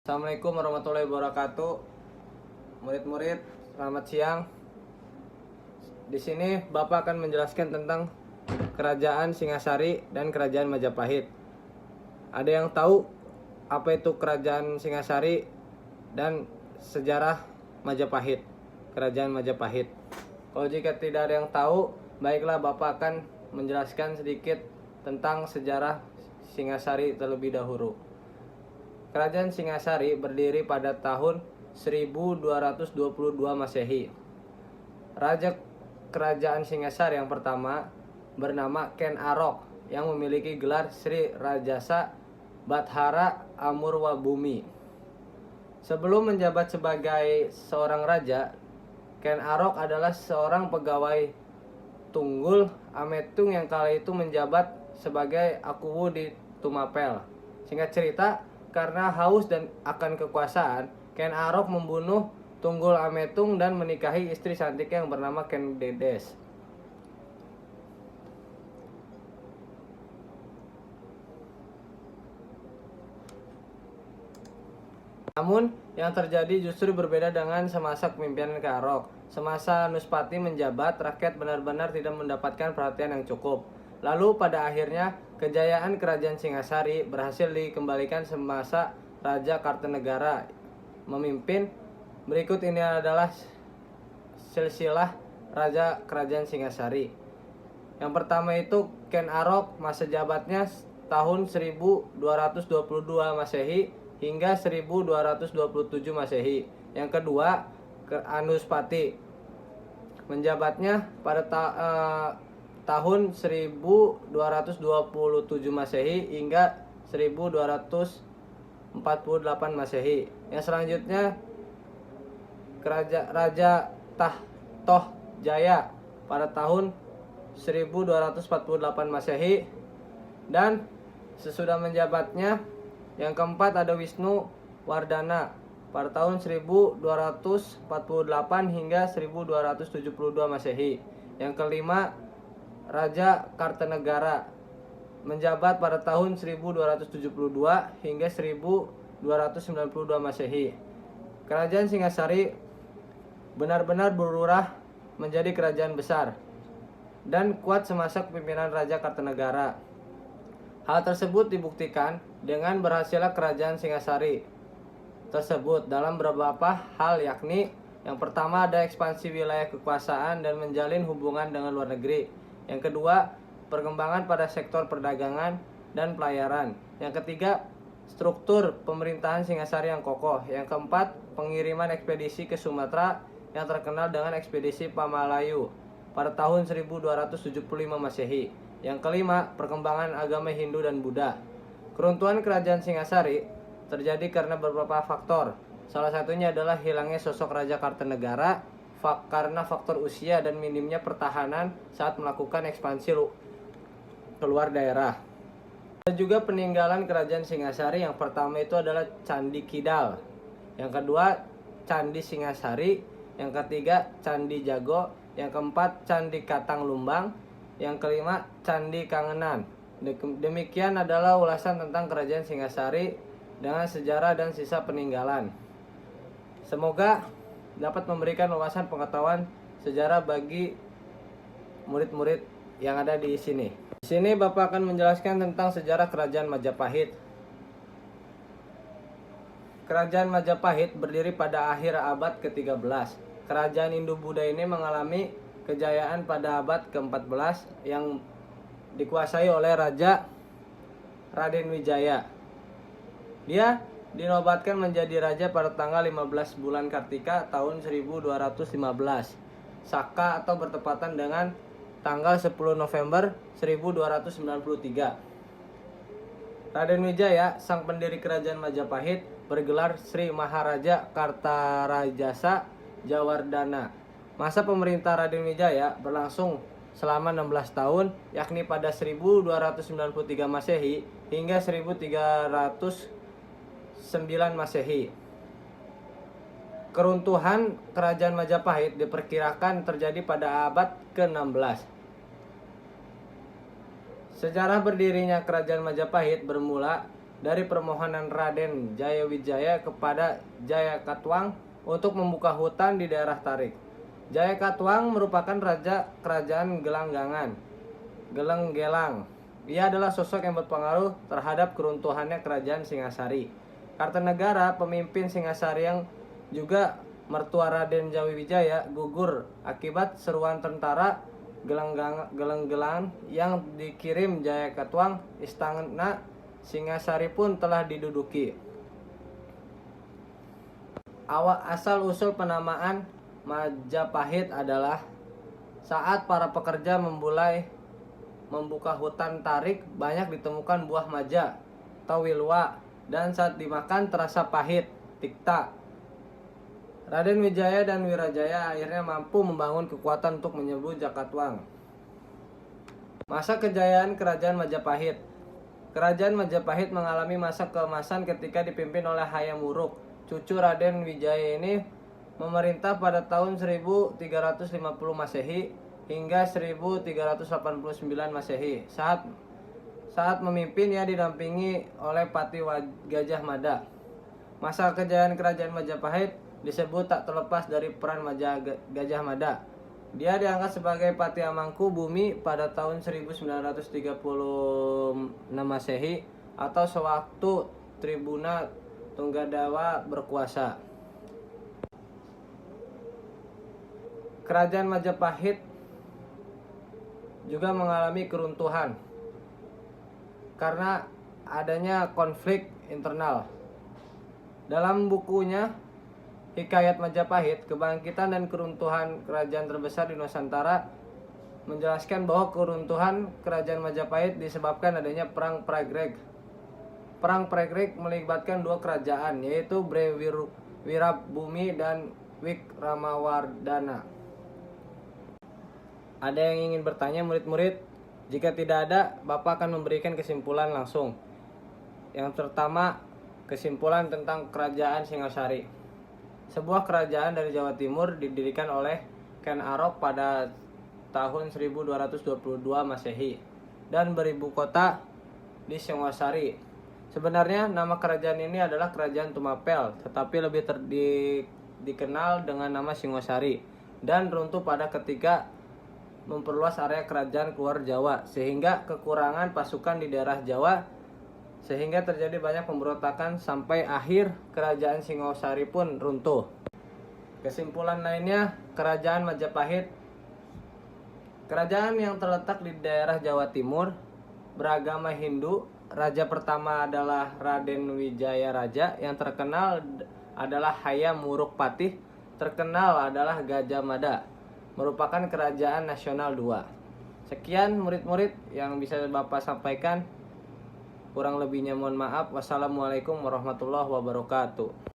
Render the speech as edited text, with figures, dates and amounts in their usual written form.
Assalamualaikum warahmatullahi wabarakatuh. Murid-murid, selamat siang. Di sini Bapak akan menjelaskan tentang Kerajaan Singasari dan Kerajaan Majapahit. Ada yang tahu apa itu Kerajaan Singasari dan sejarah Majapahit, Kerajaan Majapahit? Kalau jika tidak ada yang tahu, baiklah Bapak akan menjelaskan sedikit tentang sejarah Singasari terlebih dahulu. Kerajaan Singasari berdiri pada tahun 1222 Masehi. Raja Kerajaan Singasari yang pertama bernama Ken Arok yang memiliki gelar Sri Rajasa Bathara Amurwabhumi. Sebelum menjabat sebagai seorang raja, Ken Arok adalah seorang pegawai tunggul Ametung yang kala itu menjabat sebagai Akuwu di Tumapel. Singkat cerita, karena haus dan akan kekuasaan, Ken Arok membunuh Tunggul Ametung dan menikahi istri cantiknya yang bernama Ken Dedes. Namun, yang terjadi justru berbeda dengan semasa kepemimpinan Ken Arok. Semasa Anuspati menjabat, rakyat benar-benar tidak mendapatkan perhatian yang cukup. Lalu pada akhirnya, kejayaan Kerajaan Singasari berhasil dikembalikan semasa Raja Kartanegara memimpin. Berikut ini adalah silsilah Raja Kerajaan Singasari. Yang pertama itu Ken Arok, masa jabatnya tahun 1222 Masehi hingga 1227 Masehi. Yang kedua, Anuspati, menjabatnya pada tahun 1227 Masehi hingga 1248 Masehi. Yang selanjutnya Raja Toh Jaya pada tahun 1248 Masehi. Dan sesudah menjabatnya yang keempat ada Wisnu Wardana pada tahun 1248 hingga 1272 Masehi. Yang kelima Raja Kartanegara menjabat pada tahun 1272 hingga 1292 Masehi. Kerajaan Singasari benar-benar berurah menjadi kerajaan besar dan kuat semasa kepemimpinan Raja Kartanegara. Hal tersebut dibuktikan dengan berhasilnya Kerajaan Singasari tersebut dalam beberapa hal, yakni yang pertama ada ekspansi wilayah kekuasaan dan menjalin hubungan dengan luar negeri. Yang kedua, perkembangan pada sektor perdagangan dan pelayaran. Yang ketiga, struktur pemerintahan Singasari yang kokoh. Yang keempat, pengiriman ekspedisi ke Sumatera yang terkenal dengan ekspedisi Pamalayu pada tahun 1275 Masehi. Yang kelima, perkembangan agama Hindu dan Buddha. Keruntuhan Kerajaan Singasari terjadi karena beberapa faktor. Salah satunya adalah hilangnya sosok Raja Kartanegara karena faktor usia dan minimnya pertahanan saat melakukan ekspansi keluar daerah. Ada juga peninggalan Kerajaan Singasari. Yang pertama itu adalah Candi Kidal. Yang kedua, Candi Singasari. Yang ketiga, Candi Jago. Yang keempat, Candi Katang Lumbang. Yang kelima, Candi Kangenan. Demikian adalah ulasan tentang Kerajaan Singasari dengan sejarah dan sisa peninggalan. Semoga dapat memberikan wawasan pengetahuan sejarah bagi murid-murid yang ada di sini. Di sini Bapak akan menjelaskan tentang sejarah Kerajaan Majapahit. Kerajaan Majapahit berdiri pada akhir abad ke-13. Kerajaan Hindu-Buddha ini mengalami kejayaan pada abad ke-14 yang dikuasai oleh Raja Raden Wijaya. Dia dinobatkan menjadi raja pada tanggal 15 bulan Kartika tahun 1215 Saka atau bertepatan dengan tanggal 10 November 1293. Raden Wijaya, sang pendiri Kerajaan Majapahit, bergelar Sri Maharaja Kartarajasa Jawardhana. Masa pemerintah Raden Wijaya berlangsung selama 16 tahun, yakni pada 1293 Masehi hingga 1309 Masehi. Keruntuhan Kerajaan Majapahit diperkirakan terjadi pada abad ke-16. Sejarah berdirinya Kerajaan Majapahit bermula dari permohonan Raden Jayawijaya kepada Jayakatwang untuk membuka hutan di daerah Tarik. Jayakatwang merupakan raja kerajaan Gelenggelang. Ia adalah sosok yang berpengaruh terhadap keruntuhannya kerajaan Singasari. Kartanegara, pemimpin Singasari yang juga mertua Raden Jayawijaya, gugur akibat seruan tentara Gelenggelang yang dikirim Jayakatwang. Istana Singasari pun telah diduduki. Asal-usul penamaan Majapahit adalah saat para pekerja memulai membuka hutan Tarik, banyak ditemukan buah maja atau wilwa, dan saat dimakan terasa pahit, tikta. Raden Wijaya dan Wirajaya akhirnya mampu membangun kekuatan untuk menyerbu Jakatwang. Masa kejayaan Kerajaan Majapahit. Kerajaan Majapahit mengalami masa keemasan ketika dipimpin oleh Hayam Wuruk. Cucu Raden Wijaya ini memerintah pada tahun 1350 Masehi hingga 1389 Masehi. Saat memimpin, ia didampingi oleh Pati Gajah Mada. Masa kejayaan Kerajaan Majapahit disebut tak terlepas dari peran Gajah Mada. Dia diangkat sebagai Pati Amangku Bumi pada tahun 1936 Masehi atau sewaktu Tribuna Tunggadawa berkuasa. Kerajaan Majapahit juga mengalami keruntuhan karena adanya konflik internal. Dalam bukunya Hikayat Majapahit, Kebangkitan dan Keruntuhan Kerajaan Terbesar di Nusantara menjelaskan bahwa keruntuhan Kerajaan Majapahit disebabkan adanya Perang Pragreg. Perang Pragreg melibatkan dua kerajaan, yaitu Wirabumi dan Wikramawardhana. Ada yang ingin bertanya, murid-murid? Jika tidak ada, Bapak akan memberikan kesimpulan langsung. Yang pertama, kesimpulan tentang Kerajaan Singasari. Sebuah kerajaan dari Jawa Timur didirikan oleh Ken Arok pada tahun 1222 Masehi dan beribu kota di Singasari. Sebenarnya nama kerajaan ini adalah Kerajaan Tumapel, tetapi lebih dikenal dengan nama Singasari, dan runtuh pada ketika memperluas area kerajaan keluar Jawa sehingga kekurangan pasukan di daerah Jawa, sehingga terjadi banyak pemberontakan sampai akhir Kerajaan Singasari pun runtuh. Kesimpulan lainnya, Kerajaan Majapahit, kerajaan yang terletak di daerah Jawa Timur, beragama Hindu. Raja pertama adalah Raden Wijaya Raja, yang terkenal adalah Hayam Wuruk Patih, terkenal adalah Gajah Mada, merupakan kerajaan nasional 2. Sekian murid-murid yang bisa Bapak sampaikan. Kurang lebihnya mohon maaf. Wassalamualaikum warahmatullahi wabarakatuh.